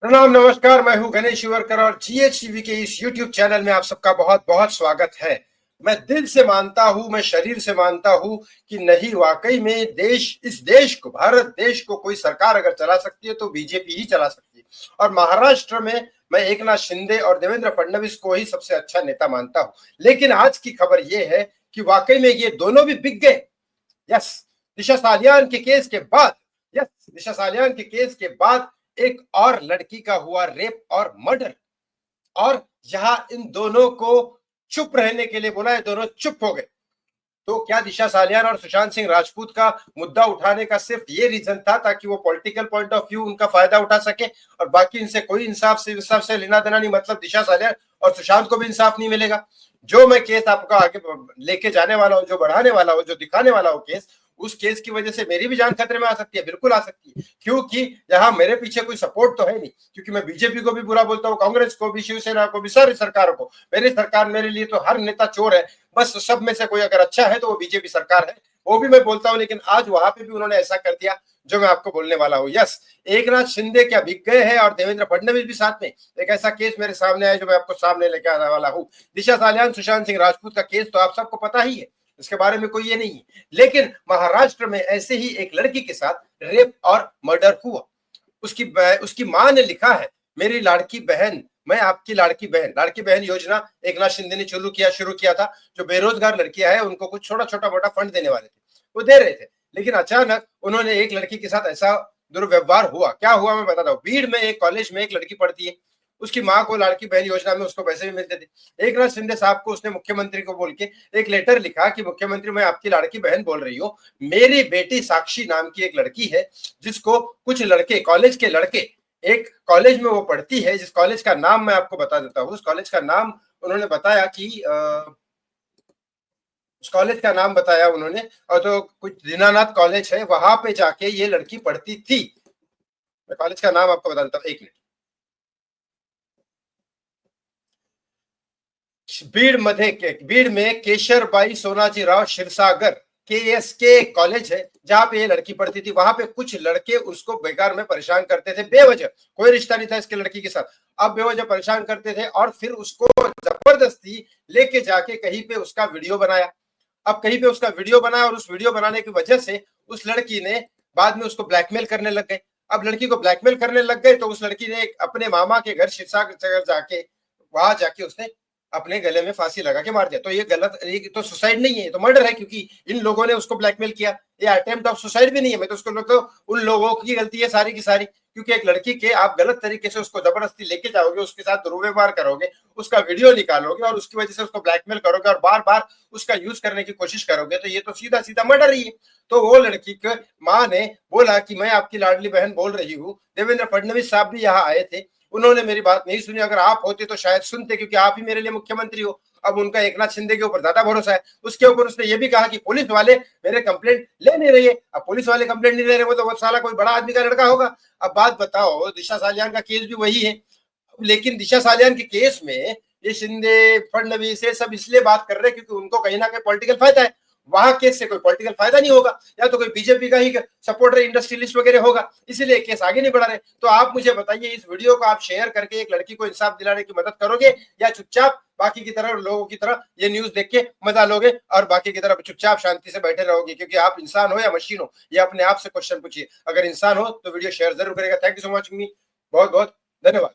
प्रणाम, नमस्कार। मैं हूं गणेश शिवरकर और जीएचटीवी के इस यूट्यूब चैनल में आप सबका बहुत बहुत स्वागत है। मैं दिल से मानता हूं, मैं शरीर से मानता हूं कि नहीं, वाकई में इस देश को, भारत देश को कोई सरकार अगर चला सकती है तो बीजेपी ही चला सकती है। और महाराष्ट्र में मैं एकनाथ शिंदे और देवेंद्र फडणवीस को ही सबसे अच्छा नेता मानता हूं। लेकिन आज की खबर यह है कि वाकई में ये दोनों भी बिक गए। यस, दिशा सालियान के केस के बाद, यस, दिशा सालियान के केस के बाद एक और लड़की का हुआ रेप और मर्डर। और यहां इन दोनों को चुप रहने के लिए बोला, ये दोनों चुप हो गए। तो क्या दिशा सालियान और सुशांत सिंह राजपूत का मुद्दा उठाने का सिर्फ ये रीजन था ताकि वो पॉलिटिकल पॉइंट ऑफ व्यू उनका फायदा उठा सके और बाकी इनसे कोई इंसाफ से लेना देना नहीं? मतलब दिशा सालियान और सुशांत को भी इंसाफ नहीं मिलेगा। जो मैं केस आपको आगे लेके जाने वाला हूँ, जो बढ़ाने वाला हूँ, जो दिखाने वाला हूँ केस, उस केस की वजह से मेरी भी जान खतरे में आ सकती है, बिल्कुल आ सकती है। क्योंकि यहाँ मेरे पीछे कोई सपोर्ट तो है नहीं, क्योंकि मैं बीजेपी को भी बुरा बोलता हूँ, कांग्रेस को भी, शिवसेना को भी, सारी सरकारों को। मेरी सरकार मेरे लिए तो हर नेता चोर है। बस सब में से कोई अगर अच्छा है तो वो बीजेपी सरकार है, वो भी मैं बोलता हूं। लेकिन आज वहां पे भी उन्होंने ऐसा कर दिया जो मैं आपको बोलने वाला हूं। यस, एकनाथ शिंदे क्या बिक गए हैं और देवेंद्र फडणवीस भी साथ में। एक ऐसा केस मेरे सामने आया जो मैं आपको सामने लेके आने वाला हूं। दिशा सालियान सुशांत सिंह राजपूत का केस तो आप सबको पता ही है, इसके बारे में कोई ये नहीं है। लेकिन महाराष्ट्र में ऐसे ही एक लड़की के साथ रेप और मर्डर हुआ। उसकी उसकी मां ने लिखा है, मेरी लाड़की बहन, मैं आपकी लाड़की बहन योजना एकनाथ शिंदे ने शुरू किया था। जो बेरोजगार लड़कियां हैं उनको कुछ छोटा मोटा फंड देने वाले थे, वो दे रहे थे। लेकिन अचानक उन्होंने एक लड़की के साथ ऐसा दुर्व्यवहार हुआ। क्या हुआ मैं बताता हूँ। भीड़ में एक कॉलेज में एक लड़की पढ़ती है, उसकी माँ को लाड़की बहन योजना में उसको पैसे भी मिलते थे। एक नाथ शिंदे साहब को उसने मुख्यमंत्री को बोल के एक लेटर लिखा कि मुख्यमंत्री, मैं आपकी लाड़की बहन बोल रही हूँ, मेरी बेटी साक्षी नाम की एक लड़की है जिसको कुछ लड़के, कॉलेज के लड़के, एक कॉलेज में वो पढ़ती है जिस कॉलेज का नाम मैं आपको बता देता हूँ। उस कॉलेज का नाम उन्होंने बताया कि उस कॉलेज का नाम बताया उन्होंने, और तो कुछ दीनानाथ कॉलेज है, वहां पे जाके ये लड़की पढ़ती थी। मैं कॉलेज का नाम आपको बता देता हूँ, एक मिनट। भीड़ में केशरबाई सोनाजी राव क्षीरसागर, के कॉलेज है जहां पे ये लड़की पढ़ती थी। वहां पे कुछ लड़के उसको बेकार में परेशान करते थे, बेवजह, कोई रिश्ता नहीं था इसके लड़की के साथ। अब बेवजह परेशान करते थे और फिर उसको जबरदस्ती लेके जाके कहीं पे उसका वीडियो बनाया। अब कहीं पे उसका वीडियो बनाया और उस वीडियो बनाने की वजह से उस लड़की ने बाद में उसको ब्लैकमेल करने लग गए। अब लड़की को ब्लैकमेल करने लग गए तो उस लड़की ने अपने मामा के घर शीर्षागर जाके, वहां जाके उसने अपने गले में फांसी लगा के मार दिया। तो ये गलत, ये तो सुसाइड नहीं है, ये तो मर्डर है, क्योंकि इन लोगों ने उसको ब्लैकमेल किया। ये अटेम्प्ट ऑफ सुसाइड भी नहीं है। मैं तो उसको लगता हूँ उन लोगों की गलती है सारी की सारी, क्योंकि एक लड़की के आप गलत तरीके से उसको जबरदस्ती लेके जाओगे, उसके साथ दुर्व्यवहार करोगे, उसका वीडियो निकालोगे और उसकी वजह से उसको ब्लैकमेल करोगे और बार बार उसका यूज करने की कोशिश करोगे, तो ये तो सीधा सीधा मर्डर ही है। तो वो लड़की के माँ ने बोला कि मैं आपकी लाडली बहन बोल रही हूँ। देवेंद्र फडणवीस साहब भी यहाँ आए थे, उन्होंने मेरी बात नहीं सुनी। अगर आप होते तो शायद सुनते, क्योंकि आप ही मेरे लिए मुख्यमंत्री हो। अब उनका एकनाथ शिंदे के ऊपर ज्यादा भरोसा है। उसके ऊपर उसने ये भी कहा कि पुलिस वाले मेरे कंप्लेंट ले नहीं रही है। अब पुलिस वाले कंप्लेंट नहीं ले रहे, तो वो साला कोई बड़ा आदमी का लड़का होगा। अब बात बताओ, दिशा सालियान का केस भी वही है। लेकिन दिशा सालियान के केस में ये शिंदे, फडणवीस, ये सब इसलिए बात कर रहे हैं क्योंकि उनको कहीं ना कहीं पॉलिटिकल फायदा है। वहां केस से कोई पॉलिटिकल फायदा नहीं होगा, या तो कोई बीजेपी का ही सपोर्टर, इंडस्ट्रियलिस्ट वगैरह होगा, इसीलिए केस आगे नहीं बढ़ा रहे। तो आप मुझे बताइए, इस वीडियो को आप शेयर करके एक लड़की को इंसाफ दिलाने की मदद करोगे, या चुपचाप बाकी की तरह, लोगों की तरह ये न्यूज देख के मजा लोगे और बाकी की तरह चुपचाप शांति से बैठे रहोगे? क्योंकि आप इंसान हो या मशीन हो, ये अपने आप से क्वेश्चन पूछिए। अगर इंसान हो तो वीडियो शेयर जरूर करेगा। थैंक यू सो मच मी, बहुत बहुत धन्यवाद।